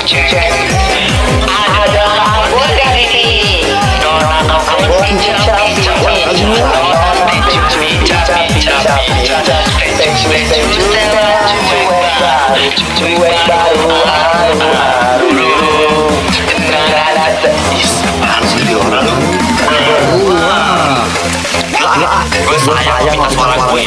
cek. Ada rambut gak ini? Nona rambut pincang pincang pincang. Nona pincang pincang pincang pincang. Cuek baru haru. Apaan sih dia orang? Gue sayang minta suara gue.